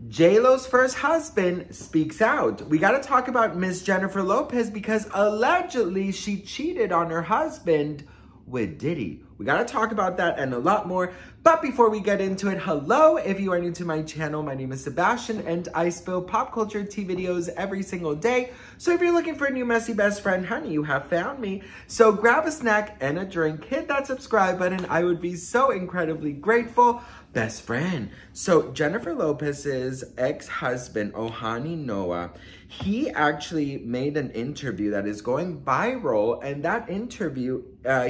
J-Lo's first husband speaks out. We got to talk about Miss Jennifer Lopez because allegedly she cheated on her husband with Diddy. We got to talk about that and a lot more. But before we get into it, hello, if you are new to my channel, my name is Sebastian and I spill pop culture tea videos every single day. So if you're looking for a new messy best friend, honey, you have found me. So grab a snack and a drink, hit that subscribe button. I would be so incredibly grateful. Best friend. So Jennifer Lopez's ex-husband, Ohani Noah, he actually made an interview that is going viral. And that interview,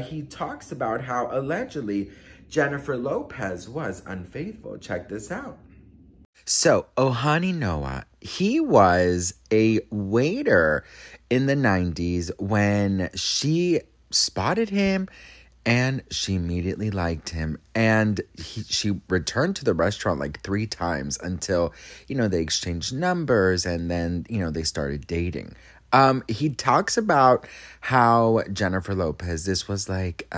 he talks about how allegedly Jennifer Lopez was unfaithful. Check this out. So Ohani Noah, he was a waiter in the 90s when she spotted him and she immediately liked him. And she returned to the restaurant like 3 times until, they exchanged numbers and then, they started dating. He talks about how Jennifer Lopez, this was like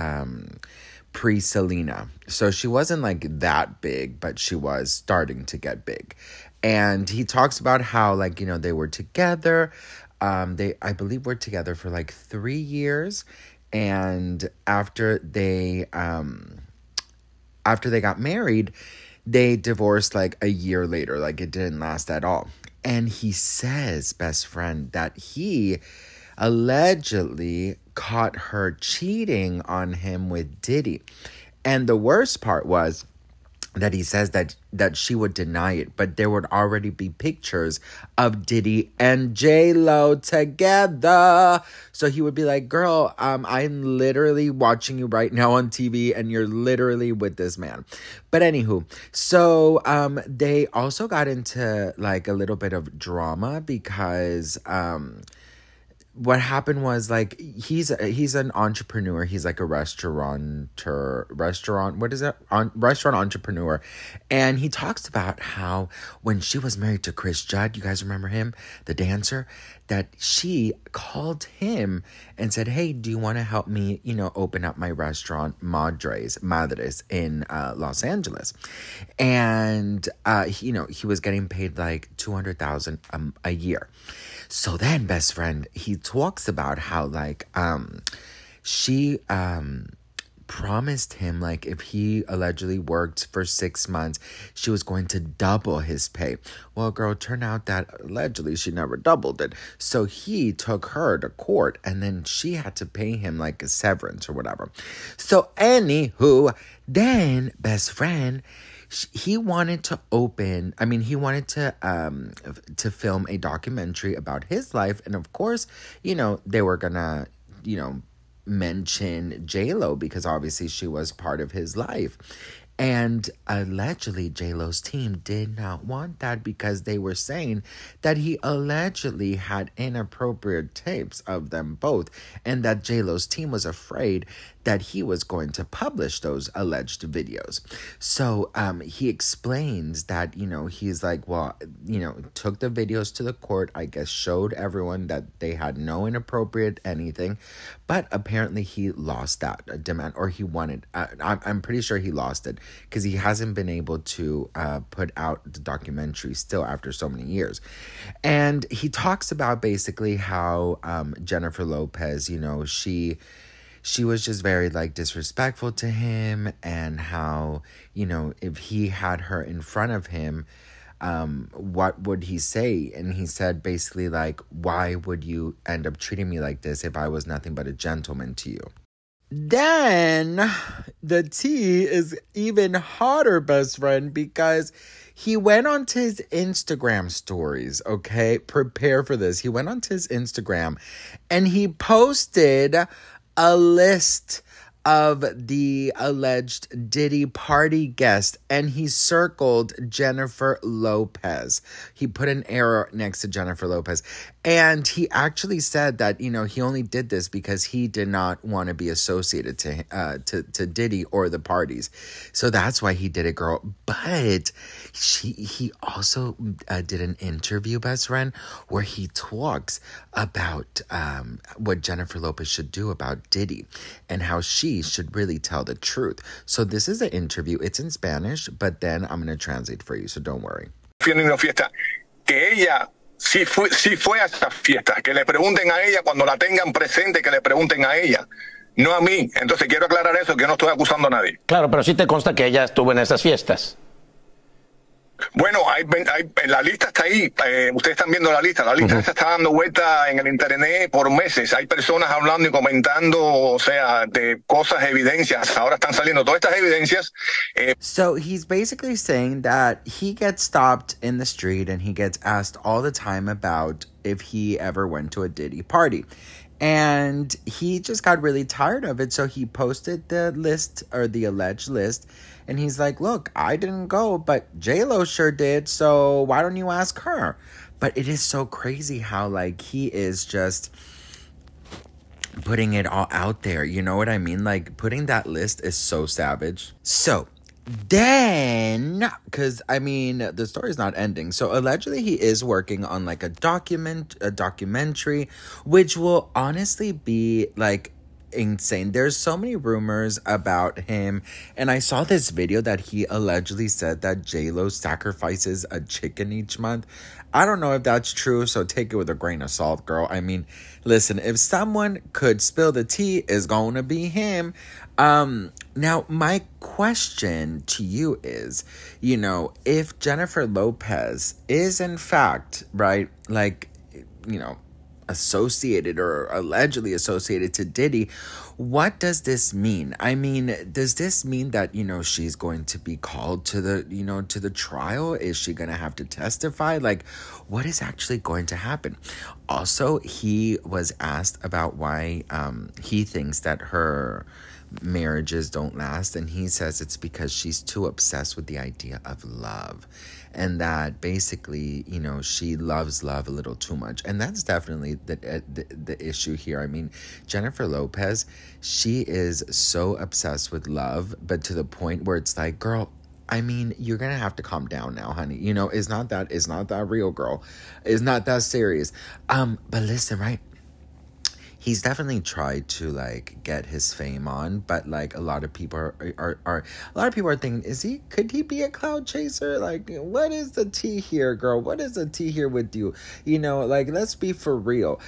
pre-Selena. So she wasn't like that big, but she was starting to get big. And he talks about how they were together. I believe were together for like 3 years. And after they got married, they divorced like a year later. Like it didn't last at all. And he says, best friend, that he allegedly caught her cheating on him with Diddy. And the worst part was that he says that she would deny it, but there would already be pictures of Diddy and J-Lo together. So he would be like, girl, I'm literally watching you right now on TV and you're literally with this man. But anywho, so they also got into like a little bit of drama because what happened was like he's an entrepreneur. He's like a restaurant entrepreneur. And he talks about how when she was married to Chris Judd, you guys remember him, the dancer, that she called him and said, hey, do you want to help me, open up my restaurant, Madres in Los Angeles? And, he was getting paid like $200,000 a year. So then, best friend, he talks about how she promised him if he allegedly worked for 6 months, she was going to double his pay. Well, girl, turned out that allegedly she never doubled it. So he took her to court and then she had to pay him like a severance or whatever. So anywho, then best friend, he wanted to film a documentary about his life. And of course, they were gonna, mention J-Lo because obviously she was part of his life. And allegedly, J-Lo's team did not want that because they were saying that he allegedly had inappropriate tapes of them both and that J-Lo's team was afraid that he was going to publish those alleged videos. So he explains that, he's like, well, took the videos to the court, I guess showed everyone that they had no inappropriate anything, but apparently he lost that demand, or he wanted, I'm pretty sure he lost it because he hasn't been able to put out the documentary still after so many years. And he talks about basically how Jennifer Lopez, she was just very disrespectful to him, and how, if he had her in front of him, what would he say? And he said basically why would you end up treating me like this if I was nothing but a gentleman to you? Then the tea is even hotter, best friend, because he went onto his Instagram stories, okay? Prepare for this. He went onto his Instagram and he posted a list of the alleged Diddy party guests, and he circled Jennifer Lopez. He put an arrow next to Jennifer Lopez, and he actually said that, he only did this because he did not want to be associated to Diddy or the parties. So that's why he did it, girl. But he also did an interview, best friend, where he talks about what Jennifer Lopez should do about Diddy and how she should really tell the truth. So this is an interview. It's in Spanish, but then I'm going to translate for you, so don't worry. en una fiesta, que ella sí fue a esa fiesta, que le pregunten a ella cuando la tengan presente, que le pregunten a ella, no a mí. Entonces quiero aclarar eso, que yo no estoy acusando a nadie. Claro, pero sí te consta que ella estuvo en esas fiestas. Bueno, la lista está ahí. Ustedes están viendo la lista. La lista se está dando vuelta en el internet por meses. Hay personas hablando y comentando, o sea, de cosas, evidencias. Ahora están saliendo todas estas evidencias. So he's basically saying that he gets stopped in the street and he gets asked all the time about if he ever went to a Diddy party. And he just got really tired of it. So he posted the list, or the alleged list. And he's like, look, I didn't go, but J-Lo sure did. So why don't you ask her? But it is so crazy how, like, he is just putting it all out there. You know what I mean? Like, putting that list is so savage. So then, because I mean, the story's not ending. So allegedly he is working on like a documentary, which will honestly be like insane. There's so many rumors about him, and I saw this video that he allegedly said that J-Lo sacrifices a chicken each month. I don't know if that's true, so take it with a grain of salt, girl. I mean, listen, if someone could spill the tea, it's gonna be him. Now, my question to you is, you know, if Jennifer Lopez is in fact, right, like, you know, associated or allegedly associated to Diddy, what does this mean? I mean, does this mean that, you know, she's going to be called to the, you know, to the trial? Is she going to have to testify? Like, what is actually going to happen? Also, he was asked about why he thinks that her marriages don't last, and he says it's because she's too obsessed with the idea of love, and that basically, you know, she loves love a little too much. And that's definitely the issue here. I mean, Jennifer Lopez, she is so obsessed with love, but to the point where it's like, girl, I mean, you're gonna have to calm down now, honey. You know, it's not that real, girl. It's not that serious. But listen, right? He's definitely tried to like get his fame on, but like a lot of people are thinking, could he be a cloud chaser? Like, what is the tea here, girl? What is the tea here with you? You know, like, let's be for real.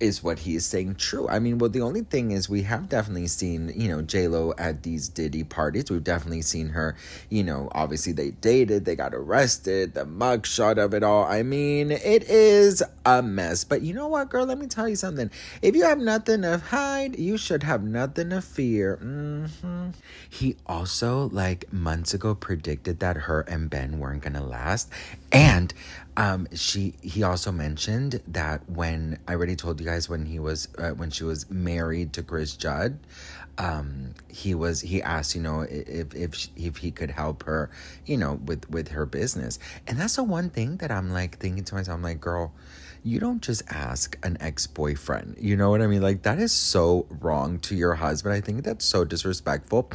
Is what he is saying true? I mean, well, the only thing is we have definitely seen, you know, J-Lo at these Diddy parties. We've definitely seen her, you know, obviously they dated, they got arrested, the mugshot of it all. I mean, it is a mess. But you know what, girl? Let me tell you something. If you have nothing to hide, you should have nothing to fear. He also, like, months ago predicted that her and Ben weren't gonna last. And he also mentioned that when I already told you guys when she was married to Chris Judd, he asked, you know, if he could help her, you know, with her business. And that's the one thing that I'm like thinking to myself, I'm like, girl, you don't just ask an ex-boyfriend. You know what I mean? Like, that is so wrong to your husband. I think that's so disrespectful.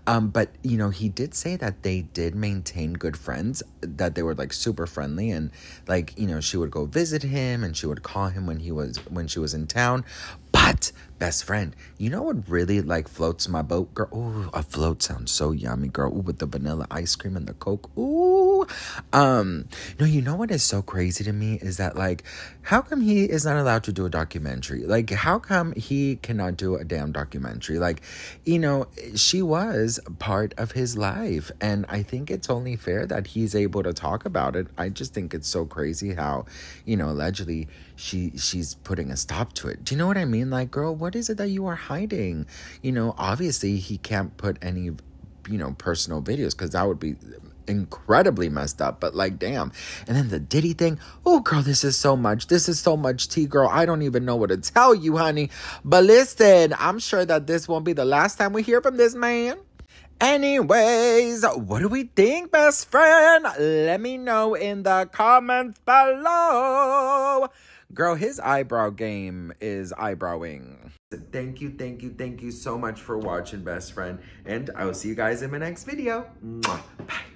But, you know, he did say that they did maintain good friends, that they were, like, super friendly. And, like, you know, she would go visit him and she would call him when she was in town. But, best friend, you know what really, like, floats my boat, girl? Ooh, a float sounds so yummy, girl. Ooh, with the vanilla ice cream and the Coke. Ooh. No, you know what is so crazy to me is that, like, how come he is not allowed to do a documentary? Like, how come he cannot do a damn documentary? Like, you know, she was part of his life, and I think it's only fair that he's able to talk about it. I just think it's so crazy how, you know, allegedly she's putting a stop to it. Do you know what I mean? Like, girl, what is it that you are hiding? You know, obviously he can't put any, you know, personal videos because that would be incredibly messed up, but like, damn. And then the Diddy thing, oh girl, this is so much tea, girl. I don't even know what to tell you, honey. But listen, I'm sure that this won't be the last time we hear from this man. Anyways, what do we think, best friend? Let me know in the comments below. Girl, his eyebrow game is eyebrowing. Thank you so much for watching, best friend. And I will see you guys in my next video. Mwah. Bye.